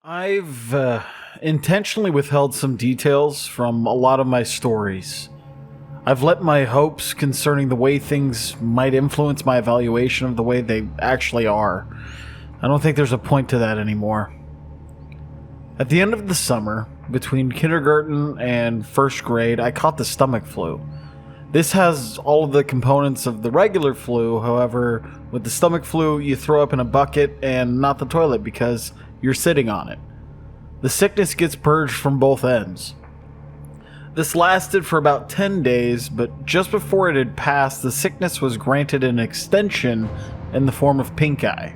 I've intentionally withheld some details from a lot of my stories. I've let my hopes concerning the way things might influence my evaluation of the way they actually are. I don't think there's a point to that anymore. At the end of the summer, between kindergarten and first grade, I caught the stomach flu. This has all of the components of the regular flu, however, with the stomach flu, you throw up in a bucket and not the toilet because you're sitting on it. The sickness gets purged from both ends. This lasted for about 10 days, but just before it had passed, the sickness was granted an extension in the form of pink eye.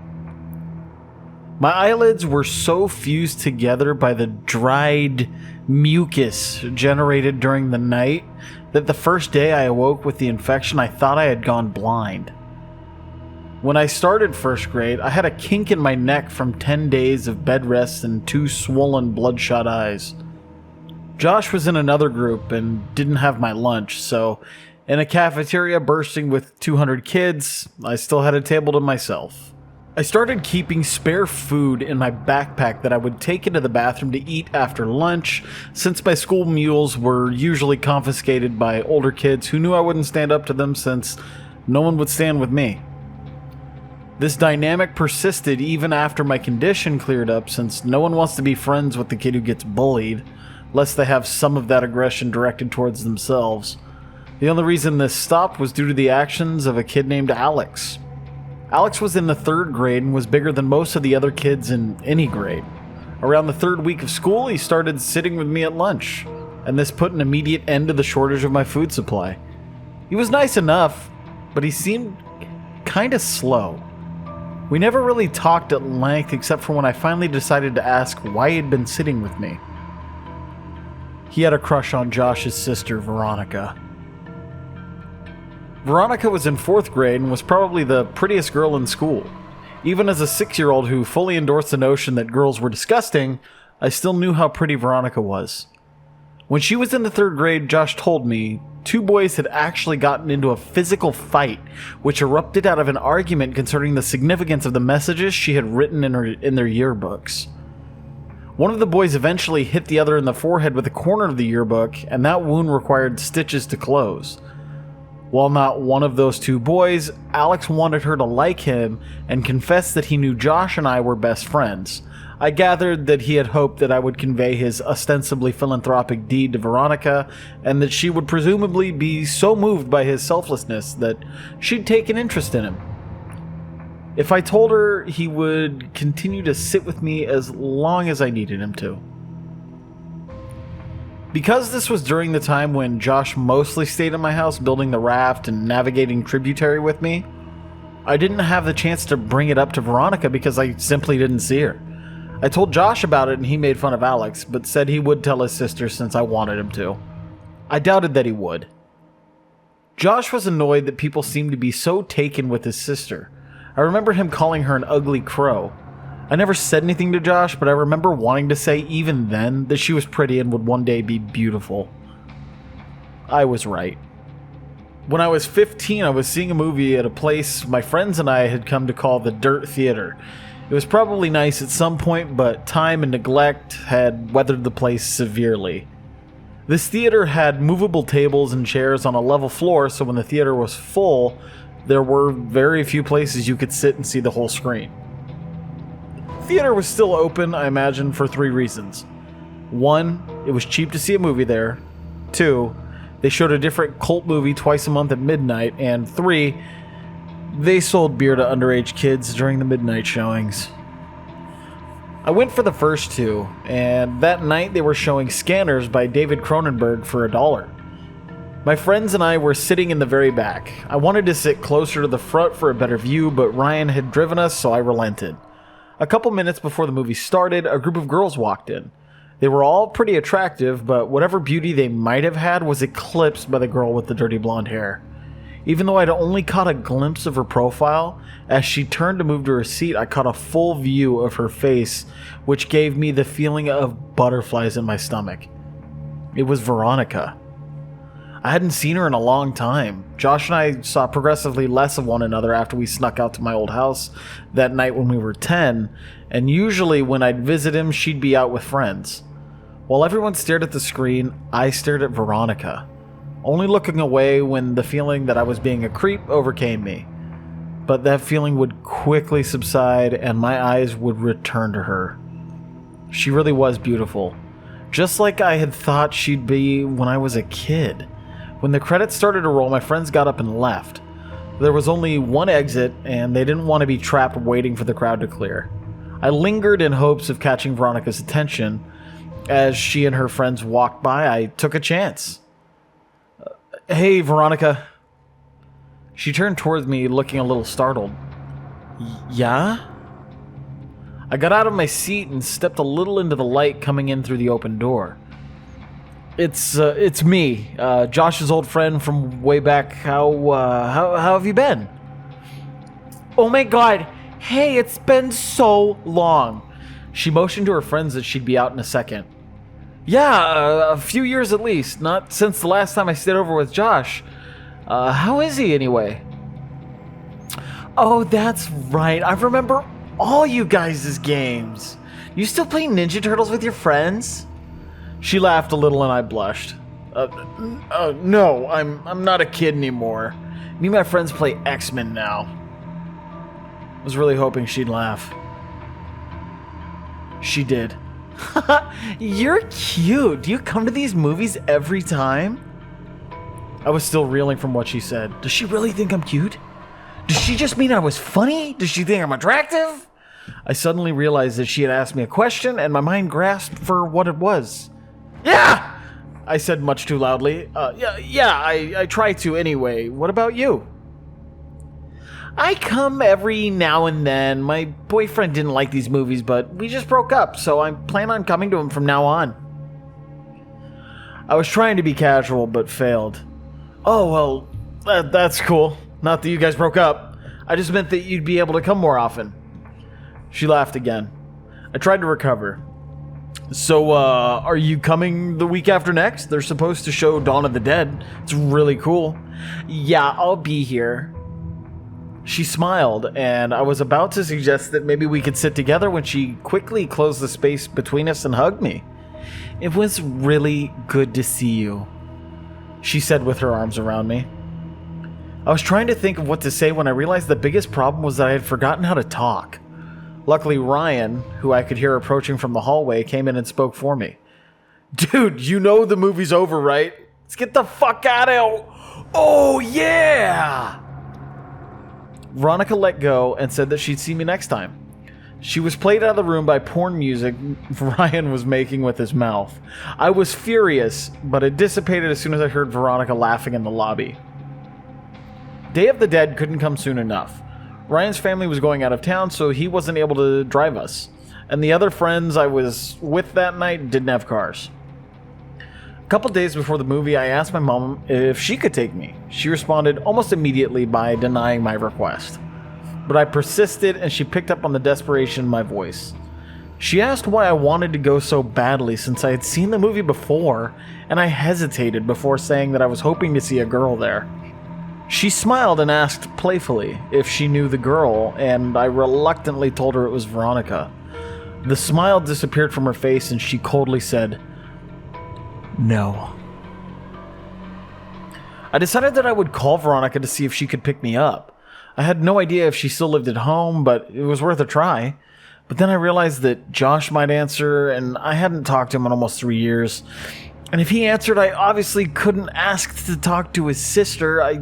My eyelids were so fused together by the dried mucus generated during the night that the first day I awoke with the infection, I thought I had gone blind. When I started first grade, I had a kink in my neck from 10 days of bed rest and 2 swollen, bloodshot eyes. Josh was in another group and didn't have my lunch, so in a cafeteria bursting with 200 kids, I still had a table to myself. I started keeping spare food in my backpack that I would take into the bathroom to eat after lunch, since my school meals were usually confiscated by older kids who knew I wouldn't stand up to them since no one would stand with me. This dynamic persisted even after my condition cleared up, since no one wants to be friends with the kid who gets bullied, lest they have some of that aggression directed towards themselves. The only reason this stopped was due to the actions of a kid named Alex. Alex was in the 3rd grade and was bigger than most of the other kids in any grade. Around the 3rd week of school, he started sitting with me at lunch, and this put an immediate end to the shortage of my food supply. He was nice enough, but he seemed kinda slow. We never really talked at length except for when I finally decided to ask why he'd been sitting with me. He had a crush on Josh's sister, Veronica. Veronica was in 4th grade and was probably the prettiest girl in school. Even as a 6-year-old who fully endorsed the notion that girls were disgusting, I still knew how pretty Veronica was. When she was in the 3rd grade, Josh told me 2 boys had actually gotten into a physical fight, which erupted out of an argument concerning the significance of the messages she had written in their yearbooks. One of the boys eventually hit the other in the forehead with a corner of the yearbook, and that wound required stitches to close. While not one of those 2 boys, Alex wanted her to like him and confessed that he knew Josh and I were best friends. I gathered that he had hoped that I would convey his ostensibly philanthropic deed to Veronica, and that she would presumably be so moved by his selflessness that she'd take an interest in him. If I told her, he would continue to sit with me as long as I needed him to. Because this was during the time when Josh mostly stayed at my house building the raft and navigating tributary with me, I didn't have the chance to bring it up to Veronica because I simply didn't see her. I told Josh about it and he made fun of Alex, but said he would tell his sister since I wanted him to. I doubted that he would. Josh was annoyed that people seemed to be so taken with his sister. I remember him calling her an ugly crow. I never said anything to Josh, but I remember wanting to say even then that she was pretty and would one day be beautiful. I was right. When I was 15, I was seeing a movie at a place my friends and I had come to call the Dirt Theater. It was probably nice at some point, but time and neglect had weathered the place severely. This theater had movable tables and chairs on a level floor, so when the theater was full, there were very few places you could sit and see the whole screen. The theater was still open, I imagine, for 3 reasons. 1, it was cheap to see a movie there. 2, they showed a different cult movie twice a month at midnight. And 3, they sold beer to underage kids during the midnight showings. I went for the first 2, and that night they were showing Scanners by David Cronenberg for $1. My friends and I were sitting in the very back. I wanted to sit closer to the front for a better view, but Ryan had driven us, so I relented. A couple minutes before the movie started, a group of girls walked in. They were all pretty attractive, but whatever beauty they might have had was eclipsed by the girl with the dirty blonde hair. Even though I'd only caught a glimpse of her profile, as she turned to move to her seat, I caught a full view of her face, which gave me the feeling of butterflies in my stomach. It was Veronica. I hadn't seen her in a long time. Josh and I saw progressively less of one another after we snuck out to my old house that night when we were 10, and usually when I'd visit him, she'd be out with friends. While everyone stared at the screen, I stared at Veronica, only looking away when the feeling that I was being a creep overcame me. But that feeling would quickly subside and my eyes would return to her. She really was beautiful, just like I had thought she'd be when I was a kid. When the credits started to roll, my friends got up and left. There was only one exit, and they didn't want to be trapped waiting for the crowd to clear. I lingered in hopes of catching Veronica's attention. As she and her friends walked by, I took a chance. Hey, Veronica. She turned towards me, looking a little startled. Yeah? I got out of my seat and stepped a little into the light coming in through the open door. It's me, Josh's old friend from way back. How have you been? Oh my god, hey, it's been so long. She motioned to her friends that she'd be out in a second. Yeah, a few years at least, not since the last time I stayed over with Josh. How is he anyway? Oh, that's right, I remember all you guys' games. You still play Ninja Turtles with your friends? She laughed a little and I blushed. No, I'm not a kid anymore. Me and my friends play X-Men now. I was really hoping she'd laugh. She did. You're cute. Do you come to these movies every time? I was still reeling from what she said. Does she really think I'm cute? Does she just mean I was funny? Does she think I'm attractive? I suddenly realized that she had asked me a question and my mind grasped for what it was. Yeah! I said much too loudly. I try to anyway. What about you? I come every now and then. My boyfriend didn't like these movies, but we just broke up, so I plan on coming to him from now on. I was trying to be casual, but failed. Oh, well, that's cool. Not that you guys broke up. I just meant that you'd be able to come more often. She laughed again. I tried to recover. So, are you coming the week after next? They're supposed to show Dawn of the Dead. It's really cool. Yeah, I'll be here. She smiled, and I was about to suggest that maybe we could sit together when she quickly closed the space between us and hugged me. It was really good to see you, she said with her arms around me. I was trying to think of what to say when I realized the biggest problem was that I had forgotten how to talk. Luckily, Ryan, who I could hear approaching from the hallway, came in and spoke for me. Dude, you know the movie's over, right? Let's get the fuck out of here. Oh, yeah! Veronica let go and said that she'd see me next time. She was played out of the room by porn music Ryan was making with his mouth. I was furious, but it dissipated as soon as I heard Veronica laughing in the lobby. Day of the Dead couldn't come soon enough. Ryan's family was going out of town, so he wasn't able to drive us. And the other friends I was with that night didn't have cars. A couple days before the movie, I asked my mom if she could take me. She responded almost immediately by denying my request. But I persisted, and she picked up on the desperation in my voice. She asked why I wanted to go so badly since I had seen the movie before, and I hesitated before saying that I was hoping to see a girl there. She smiled and asked playfully if she knew the girl, and I reluctantly told her it was Veronica. The smile disappeared from her face and she coldly said, "No." I decided that I would call Veronica to see if she could pick me up. I had no idea if she still lived at home, but it was worth a try. But then I realized that Josh might answer, and I hadn't talked to him in almost 3 years. And if he answered, I obviously couldn't ask to talk to his sister. I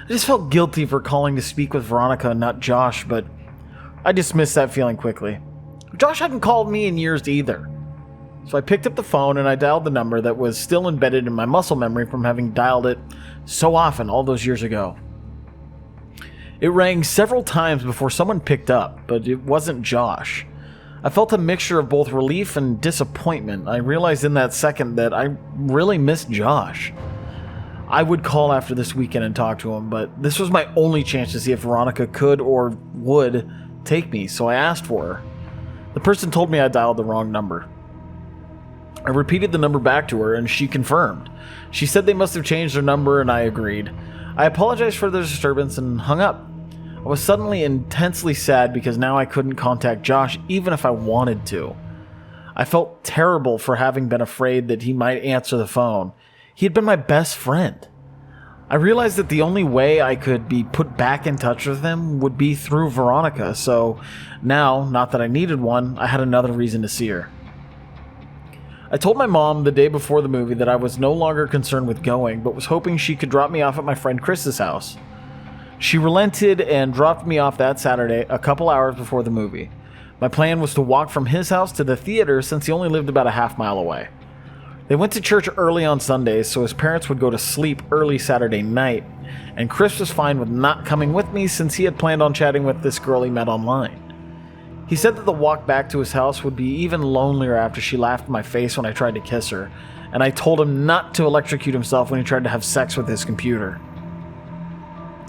just felt guilty for calling to speak with Veronica and not Josh, but I dismissed that feeling quickly. Josh hadn't called me in years either. So I picked up the phone and I dialed the number that was still embedded in my muscle memory from having dialed it so often all those years ago. It rang several times before someone picked up, but it wasn't Josh. I felt a mixture of both relief and disappointment. I realized in that second that I really missed Josh. I would call after this weekend and talk to him, but this was my only chance to see if Veronica could or would take me, so I asked for her. The person told me I dialed the wrong number. I repeated the number back to her, and she confirmed. She said they must have changed their number, and I agreed. I apologized for the disturbance and hung up. I was suddenly intensely sad because now I couldn't contact Josh even if I wanted to. I felt terrible for having been afraid that he might answer the phone. He had been my best friend. I realized that the only way I could be put back in touch with him would be through Veronica, so now, not that I needed one, I had another reason to see her. I told my mom the day before the movie that I was no longer concerned with going, but was hoping she could drop me off at my friend Chris's house. She relented and dropped me off that Saturday, a couple hours before the movie. My plan was to walk from his house to the theater since he only lived about a half-mile away. They went to church early on Sundays, so his parents would go to sleep early Saturday night, and Chris was fine with not coming with me since he had planned on chatting with this girl he met online. He said that the walk back to his house would be even lonelier after she laughed in my face when I tried to kiss her, and I told him not to electrocute himself when he tried to have sex with his computer.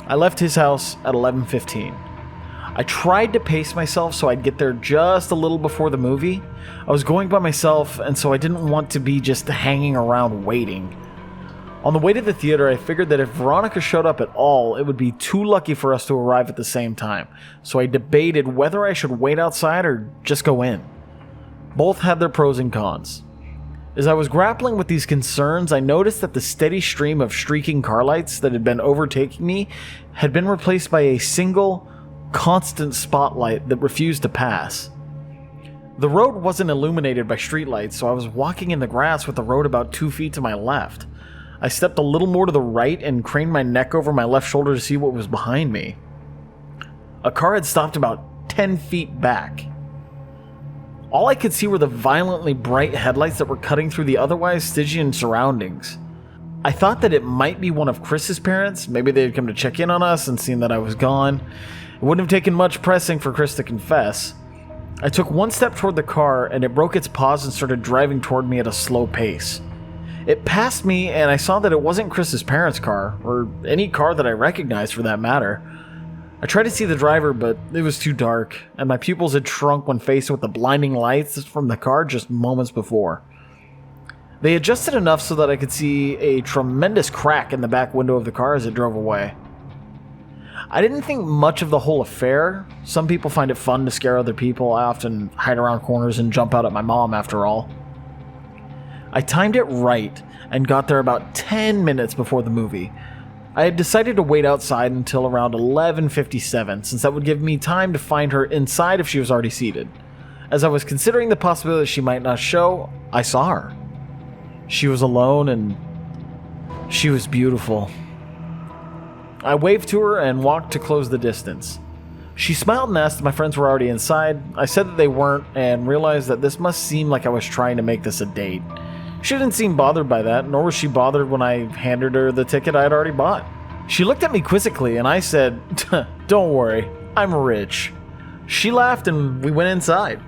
I left his house at 11:15. I tried to pace myself so I'd get there just a little before the movie. I was going by myself, and so I didn't want to be just hanging around waiting. On the way to the theater, I figured that if Veronica showed up at all, it would be too lucky for us to arrive at the same time, so I debated whether I should wait outside or just go in. Both had their pros and cons. As I was grappling with these concerns, I noticed that the steady stream of streaking car lights that had been overtaking me had been replaced by a single, constant spotlight that refused to pass. The road wasn't illuminated by streetlights, so I was walking in the grass with the road about 2 feet to my left. I stepped a little more to the right and craned my neck over my left shoulder to see what was behind me. A car had stopped about 10 feet back. All I could see were the violently bright headlights that were cutting through the otherwise Stygian surroundings. I thought that it might be one of Chris's parents. Maybe they had come to check in on us and seen that I was gone. It wouldn't have taken much pressing for Chris to confess. I took one step toward the car, and it broke its pause and started driving toward me at a slow pace. It passed me, and I saw that it wasn't Chris's parents' car, or any car that I recognized for that matter. I tried to see the driver, but it was too dark, and my pupils had shrunk when faced with the blinding lights from the car just moments before. They adjusted enough so that I could see a tremendous crack in the back window of the car as it drove away. I didn't think much of the whole affair. Some people find it fun to scare other people. I often hide around corners and jump out at my mom after all. I timed it right and got there about 10 minutes before the movie. I had decided to wait outside until around 11:57, since that would give me time to find her inside if she was already seated. As I was considering the possibility that she might not show, I saw her. She was alone and she was beautiful. I waved to her and walked to close the distance. She smiled and asked if my friends were already inside. I said that they weren't and realized that this must seem like I was trying to make this a date. She didn't seem bothered by that, nor was she bothered when I handed her the ticket I had already bought. She looked at me quizzically and I said, "Don't worry, I'm rich." She laughed and we went inside.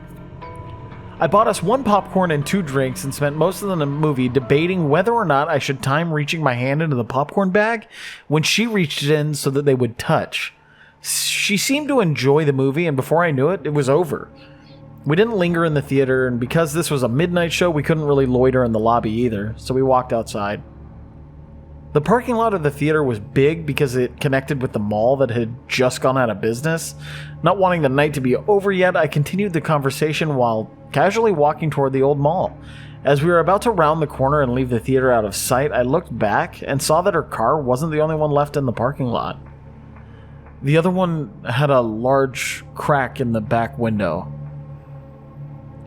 I bought us 1 popcorn and 2 drinks and spent most of the movie debating whether or not I should time reaching my hand into the popcorn bag when she reached it in so that they would touch. She seemed to enjoy the movie, and before I knew it, it was over. We didn't linger in the theater, and because this was a midnight show, we couldn't really loiter in the lobby either, so we walked outside. The parking lot of the theater was big because it connected with the mall that had just gone out of business. Not wanting the night to be over yet, I continued the conversation while casually walking toward the old mall. As we were about to round the corner and leave the theater out of sight, I looked back and saw that her car wasn't the only one left in the parking lot. The other one had a large crack in the back window.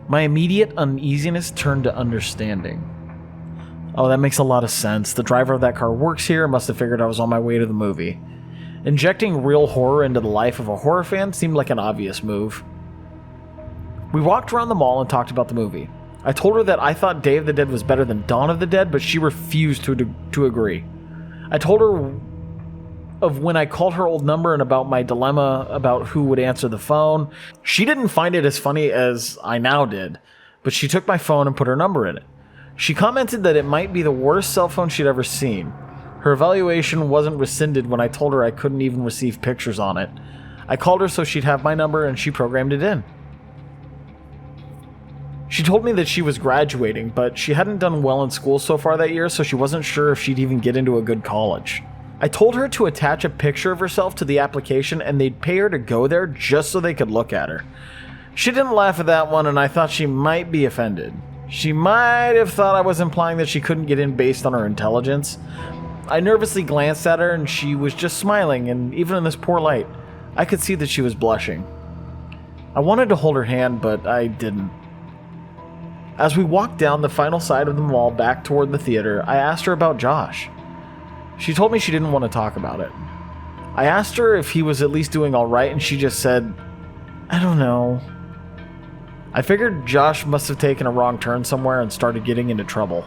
My immediate uneasiness turned to understanding. Oh, that makes a lot of sense. The driver of that car works here and must have figured I was on my way to the movie. Injecting real horror into the life of a horror fan seemed like an obvious move. We walked around the mall and talked about the movie. I told her that I thought Day of the Dead was better than Dawn of the Dead, but she refused to agree. I told her of when I called her old number and about my dilemma about who would answer the phone. She didn't find it as funny as I now did, but she took my phone and put her number in it. She commented that it might be the worst cell phone she'd ever seen. Her evaluation wasn't rescinded when I told her I couldn't even receive pictures on it. I called her so she'd have my number and she programmed it in. She told me that she was graduating, but she hadn't done well in school so far that year, so she wasn't sure if she'd even get into a good college. I told her to attach a picture of herself to the application and they'd pay her to go there just so they could look at her. She didn't laugh at that one, and I thought she might be offended. She might have thought I was implying that she couldn't get in based on her intelligence. I nervously glanced at her and she was just smiling, and even in this poor light, I could see that she was blushing. I wanted to hold her hand, but I didn't. As we walked down the final side of the mall back toward the theater, I asked her about Josh. She told me she didn't want to talk about it. I asked her if he was at least doing alright, and she just said, "I don't know." I figured Josh must have taken a wrong turn somewhere and started getting into trouble.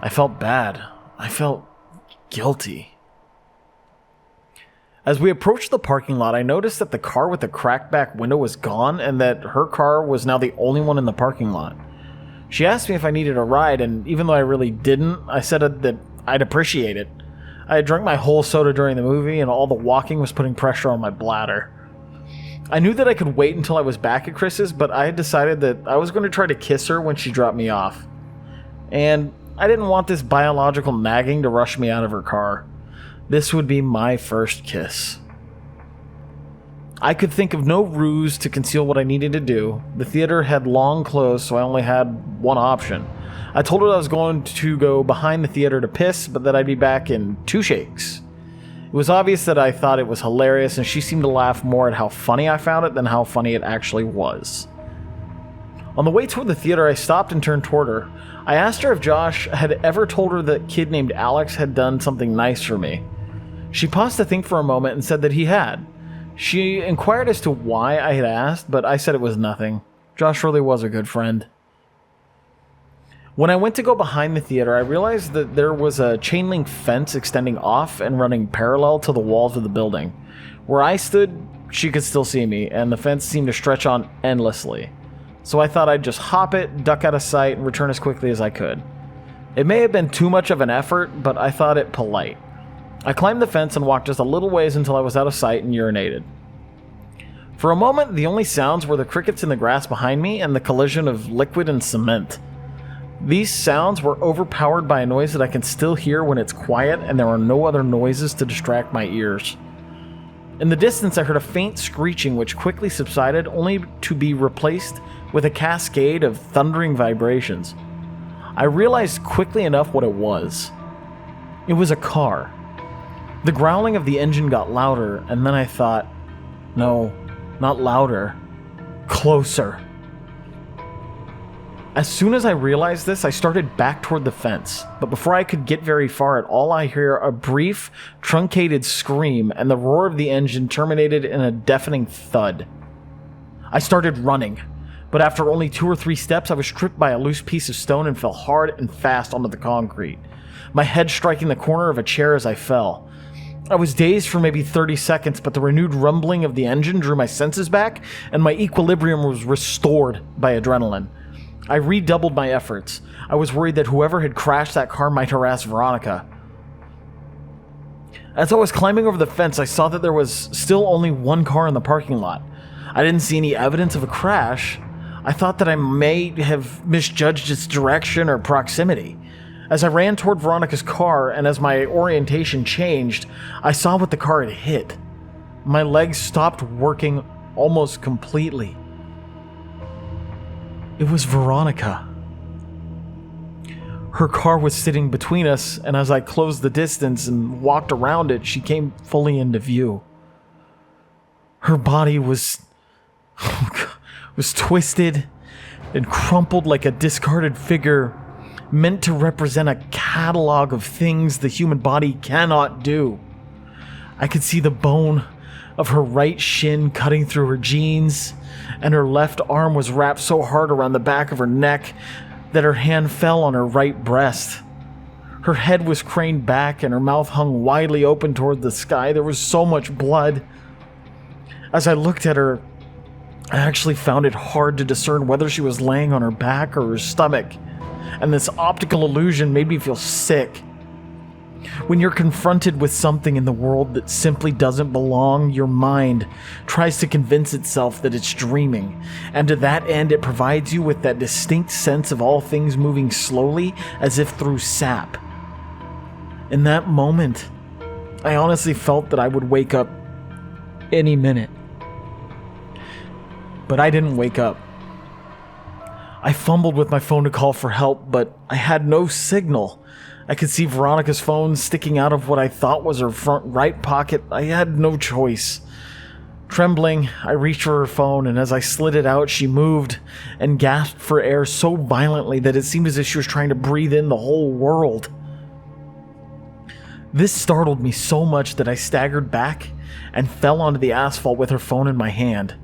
I felt bad. I felt guilty. As we approached the parking lot, I noticed that the car with the cracked back window was gone and that her car was now the only one in the parking lot. She asked me if I needed a ride, and even though I really didn't, I said that I'd appreciate it. I had drunk my whole soda during the movie, and all the walking was putting pressure on my bladder. I knew that I could wait until I was back at Chris's, but I had decided that I was going to try to kiss her when she dropped me off. And I didn't want this biological nagging to rush me out of her car. This would be my first kiss. I could think of no ruse to conceal what I needed to do. The theater had long closed, so I only had one option. I told her I was going to go behind the theater to piss, but that I'd be back in 2 shakes. It was obvious that I thought it was hilarious, and she seemed to laugh more at how funny I found it than how funny it actually was. On the way toward the theater, I stopped and turned toward her. I asked her if Josh had ever told her that a kid named Alex had done something nice for me. She paused to think for a moment and said that he had. She inquired as to why I had asked, but I said it was nothing. Josh really was a good friend. When I went to go behind the theater, I realized that there was a chain link fence extending off and running parallel to the walls of the building. Where I stood, she could still see me, and the fence seemed to stretch on endlessly. So I thought I'd just hop it, duck out of sight, and return as quickly as I could. It may have been too much of an effort, but I thought it polite. I climbed the fence and walked just a little ways until I was out of sight and urinated. For a moment, the only sounds were the crickets in the grass behind me and the collision of liquid and cement. These sounds were overpowered by a noise that I can still hear when it's quiet, and there are no other noises to distract my ears. In the distance, I heard a faint screeching which quickly subsided, only to be replaced with a cascade of thundering vibrations. I realized quickly enough what it was. It was a car. The growling of the engine got louder, and then I thought, no, not louder, closer. As soon as I realized this, I started back toward the fence, but before I could get very far at all, I hear a brief, truncated scream, and the roar of the engine terminated in a deafening thud. I started running, but after only 2 or 3 steps, I was tripped by a loose piece of stone and fell hard and fast onto the concrete, my head striking the corner of a chair as I fell. I was dazed for maybe 30 seconds, but the renewed rumbling of the engine drew my senses back, and my equilibrium was restored by adrenaline. I redoubled my efforts. I was worried that whoever had crashed that car might harass Veronica. As I was climbing over the fence, I saw that there was still only one car in the parking lot. I didn't see any evidence of a crash. I thought that I may have misjudged its direction or proximity. As I ran toward Veronica's car, and as my orientation changed, I saw what the car had hit. My legs stopped working almost completely. It was Veronica. Her car was sitting between us, and as I closed the distance and walked around it, she came fully into view. Her body was twisted and crumpled like a discarded figure, meant to represent a catalog of things the human body cannot do. I could see the bone of her right shin cutting through her jeans, and her left arm was wrapped so hard around the back of her neck that her hand fell on her right breast. Her head was craned back and her mouth hung widely open toward the sky. There was so much blood. As I looked at her, I actually found it hard to discern whether she was laying on her back or her stomach, and this optical illusion made me feel sick. When you're confronted with something in the world that simply doesn't belong, your mind tries to convince itself that it's dreaming, and to that end it provides you with that distinct sense of all things moving slowly as if through sap. In that moment, I honestly felt that I would wake up any minute. But I didn't wake up. I fumbled with my phone to call for help, but I had no signal. I could see Veronica's phone sticking out of what I thought was her front right pocket. I had no choice. Trembling, I reached for her phone, and as I slid it out, she moved and gasped for air so violently that it seemed as if she was trying to breathe in the whole world. This startled me so much that I staggered back and fell onto the asphalt with her phone in my hand.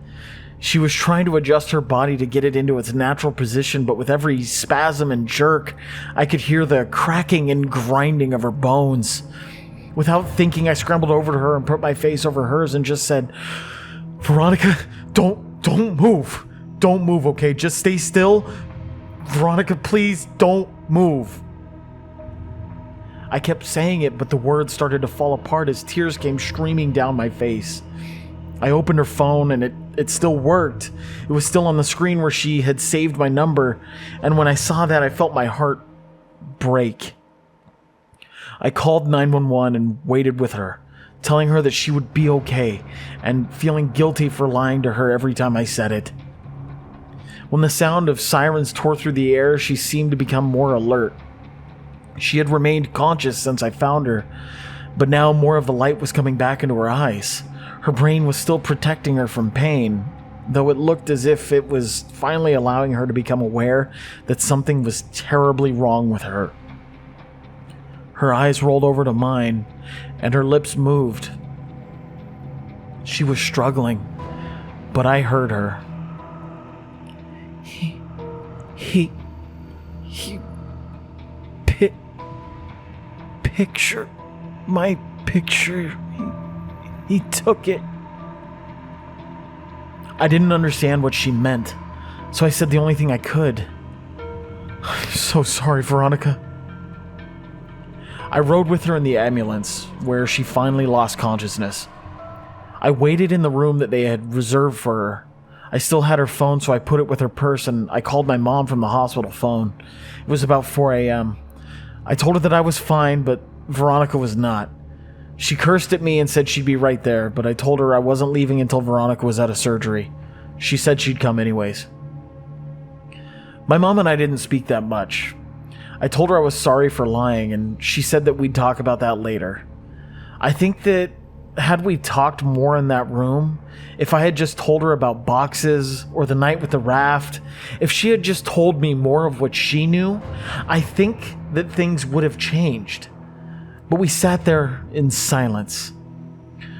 She was trying to adjust her body to get it into its natural position, but with every spasm and jerk, I could hear the cracking and grinding of her bones. Without thinking, I scrambled over to her and put my face over hers and just said, "Veronica, don't move. Don't move, okay? Just stay still. Veronica, please don't move." I kept saying it, but the words started to fall apart as tears came streaming down my face. I opened her phone and it still worked. It was still on the screen where she had saved my number, and when I saw that, I felt my heart break. I called 911 and waited with her, telling her that she would be okay, and feeling guilty for lying to her every time I said it. When the sound of sirens tore through the air, she seemed to become more alert. She had remained conscious since I found her, but now more of the light was coming back into her eyes. Her brain was still protecting her from pain, though it looked as if it was finally allowing her to become aware that something was terribly wrong with her. Her eyes rolled over to mine, and her lips moved. She was struggling, but I heard her. He picture, my picture, he took it. I didn't understand what she meant, so I said the only thing I could. "I'm so sorry, Veronica." I rode with her in the ambulance, where she finally lost consciousness. I waited in the room that they had reserved for her. I still had her phone, so I put it with her purse, and I called my mom from the hospital phone. It was about 4 a.m. I told her that I was fine, but Veronica was not. She cursed at me and said she'd be right there, but I told her I wasn't leaving until Veronica was out of surgery. She said she'd come anyways. My mom and I didn't speak that much. I told her I was sorry for lying, and she said that we'd talk about that later. I think that had we talked more in that room, if I had just told her about boxes or the night with the raft, if she had just told me more of what she knew, I think that things would have changed. But we sat there in silence.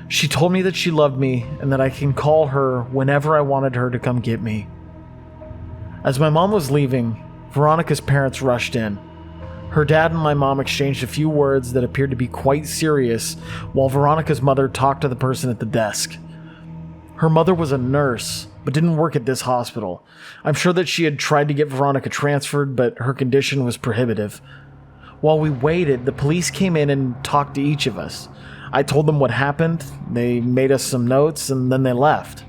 She told me that she loved me and that I can call her whenever I wanted her to come get me. As my mom was leaving, Veronica's parents rushed in. Her dad and my mom exchanged a few words that appeared to be quite serious, while Veronica's mother talked to the person at the desk. Her mother was a nurse, but didn't work at this hospital. I'm sure that she had tried to get Veronica transferred, but her condition was prohibitive. While we waited, the police came in and talked to each of us. I told them what happened, they made us some notes, and then they left.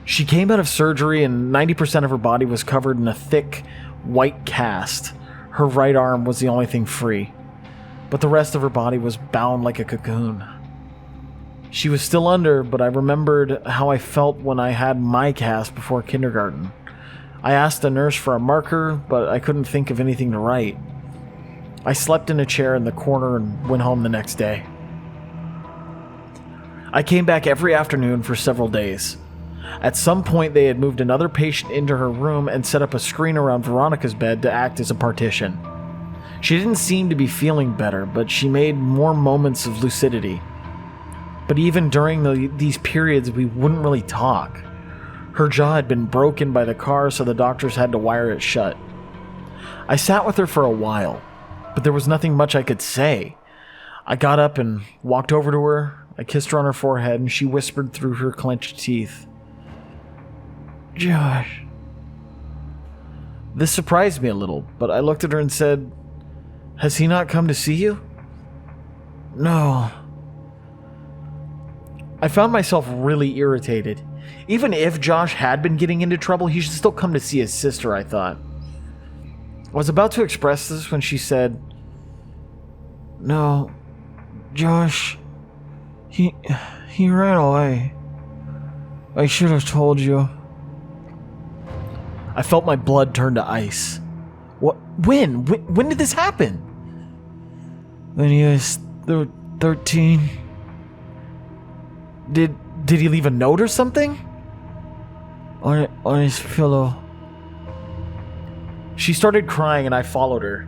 She came out of surgery and 90% of her body was covered in a thick, white cast. Her right arm was the only thing free, but the rest of her body was bound like a cocoon. She was still under, but I remembered how I felt when I had my cast before kindergarten. I asked the nurse for a marker, but I couldn't think of anything to write. I slept in a chair in the corner and went home the next day. I came back every afternoon for several days. At some point, they had moved another patient into her room and set up a screen around Veronica's bed to act as a partition. She didn't seem to be feeling better, but she made more moments of lucidity. But even during these periods, we wouldn't really talk. Her jaw had been broken by the car, so the doctors had to wire it shut. I sat with her for a while, but there was nothing much I could say. I got up and walked over to her. I kissed her on her forehead, and she whispered through her clenched teeth, "Josh." This surprised me a little, but I looked at her and said, "Has he not come to see you?" No. I found myself really irritated. Even if Josh had been getting into trouble, he should still come to see his sister, I thought. I was about to express this when she said, "No, Josh, he ran away. I should have told you." I felt my blood turn to ice. What? When? When did this happen? When he was 13. Did he leave a note or something? On his pillow. She started crying and I followed her.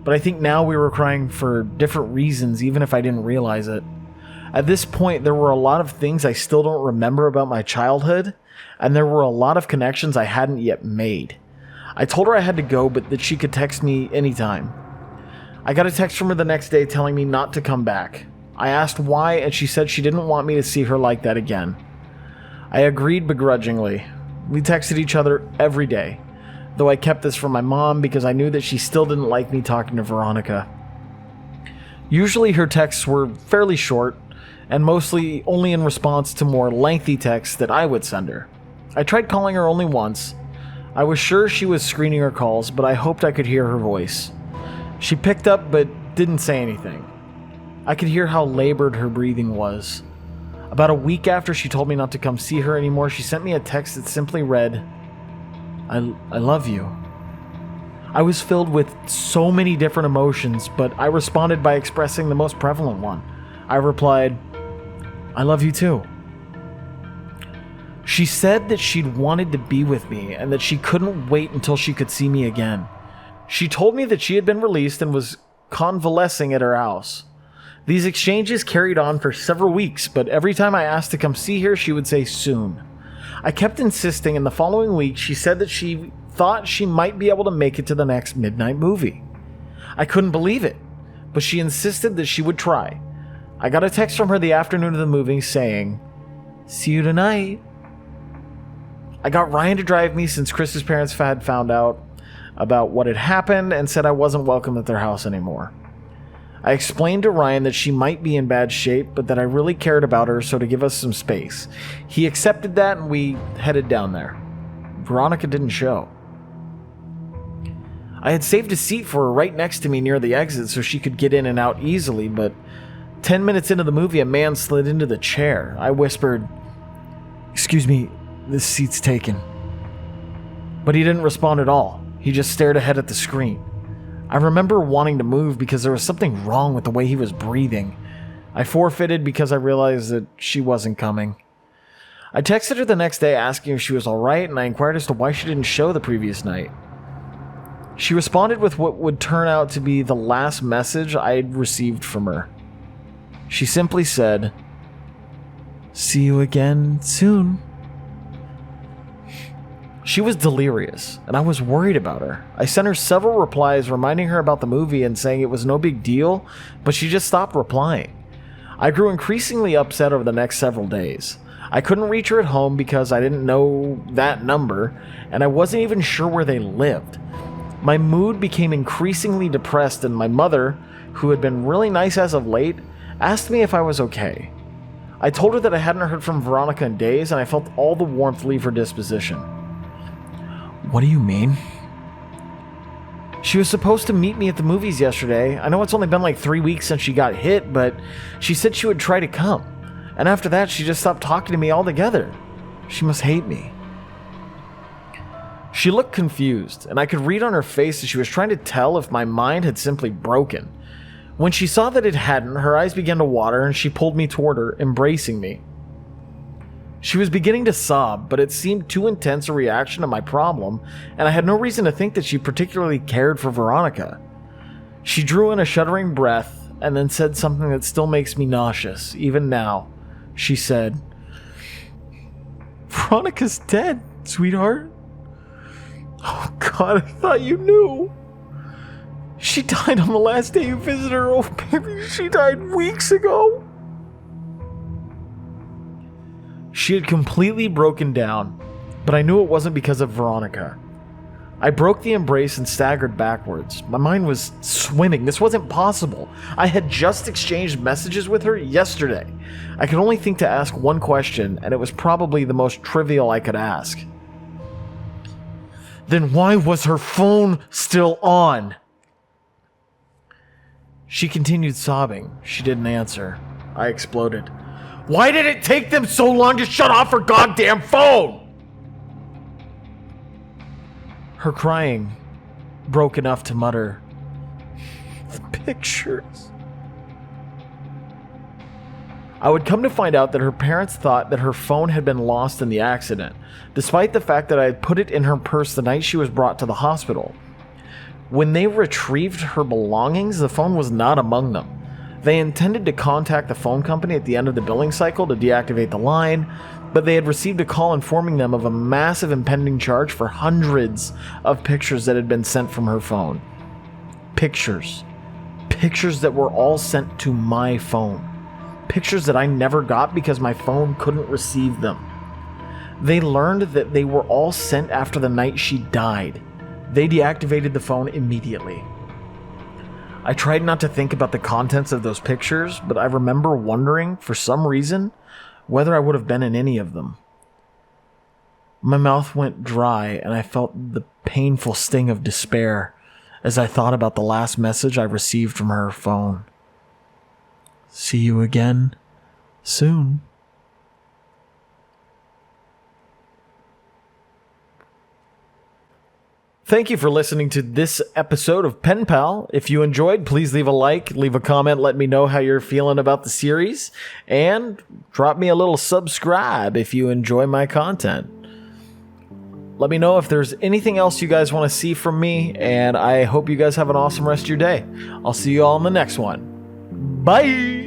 But I think now we were crying for different reasons, even if I didn't realize it. At this point, there were a lot of things I still don't remember about my childhood, and there were a lot of connections I hadn't yet made. I told her I had to go, but that she could text me anytime. I got a text from her the next day telling me not to come back. I asked why, and she said she didn't want me to see her like that again. I agreed begrudgingly. We texted each other every day, though I kept this from my mom because I knew that she still didn't like me talking to Veronica. Usually her texts were fairly short, and mostly only in response to more lengthy texts that I would send her. I tried calling her only once. I was sure she was screening her calls, but I hoped I could hear her voice. She picked up but didn't say anything. I could hear how labored her breathing was. About a week after she told me not to come see her anymore, she sent me a text that simply read, I love you. I was filled with so many different emotions, but I responded by expressing the most prevalent one. I replied, I love you too. She said that she'd wanted to be with me and that she couldn't wait until she could see me again. She told me that she had been released and was convalescing at her house. These exchanges carried on for several weeks, but every time I asked to come see her, she would say soon. I kept insisting, and the following week she said that she thought she might be able to make it to the next midnight movie. I couldn't believe it, but she insisted that she would try. I got a text from her the afternoon of the movie saying, "See you tonight." I got Ryan to drive me since Chris's parents had found out about what had happened and said I wasn't welcome at their house anymore. I explained to Ryan that she might be in bad shape, but that I really cared about her, so to give us some space. He accepted that and we headed down there. Veronica didn't show. I had saved a seat for her right next to me near the exit so she could get in and out easily, but 10 minutes into the movie, a man slid into the chair. I whispered, "Excuse me, this seat's taken." But he didn't respond at all. He just stared ahead at the screen. I remember wanting to move because there was something wrong with the way he was breathing. I forfeited because I realized that she wasn't coming. I texted her the next day asking if she was alright, and I inquired as to why she didn't show the previous night. She responded with what would turn out to be the last message I'd received from her. She simply said, "See you again soon." She was delirious, and I was worried about her. I sent her several replies reminding her about the movie and saying it was no big deal, but she just stopped replying. I grew increasingly upset over the next several days. I couldn't reach her at home because I didn't know that number, and I wasn't even sure where they lived. My mood became increasingly depressed, and my mother, who had been really nice as of late, asked me if I was okay. I told her that I hadn't heard from Veronica in days, and I felt all the warmth leave her disposition. "What do you mean?" "She was supposed to meet me at the movies yesterday. I know it's only been like 3 weeks since she got hit, but she said she would try to come. And after that, she just stopped talking to me altogether. She must hate me." She looked confused, and I could read on her face that she was trying to tell if my mind had simply broken. When she saw that it hadn't, her eyes began to water and she pulled me toward her, embracing me. She was beginning to sob, but it seemed too intense a reaction to my problem, and I had no reason to think that she particularly cared for Veronica. She drew in a shuddering breath and then said something that still makes me nauseous, even now. She said, "Veronica's dead, sweetheart." "Oh God, I thought you knew. She died on the last day you visited her. Oh baby, she died weeks ago." She had completely broken down, but I knew it wasn't because of Veronica. I broke the embrace and staggered backwards. My mind was swimming. This wasn't possible. I had just exchanged messages with her yesterday. I could only think to ask one question, and it was probably the most trivial I could ask. Then why was her phone still on? She continued sobbing. She didn't answer. I exploded. Why did it take them so long to shut off her goddamn phone? Her crying broke enough to mutter, "The pictures." I would come to find out that her parents thought that her phone had been lost in the accident, despite the fact that I had put it in her purse the night she was brought to the hospital. When they retrieved her belongings, the phone was not among them. They intended to contact the phone company at the end of the billing cycle to deactivate the line, but they had received a call informing them of a massive impending charge for hundreds of pictures that had been sent from her phone. Pictures. Pictures that were all sent to my phone. Pictures that I never got because my phone couldn't receive them. They learned that they were all sent after the night she died. They deactivated the phone immediately. I tried not to think about the contents of those pictures, but I remember wondering, for some reason, whether I would have been in any of them. My mouth went dry, and I felt the painful sting of despair as I thought about the last message I received from her phone. See you again soon. Thank you for listening to this episode of Penpal. If you enjoyed, please leave a like, leave a comment, let me know how you're feeling about the series, and drop me a little subscribe if you enjoy my content. Let me know if there's anything else you guys want to see from me, and I hope you guys have an awesome rest of your day. I'll see you all in the next one. Bye!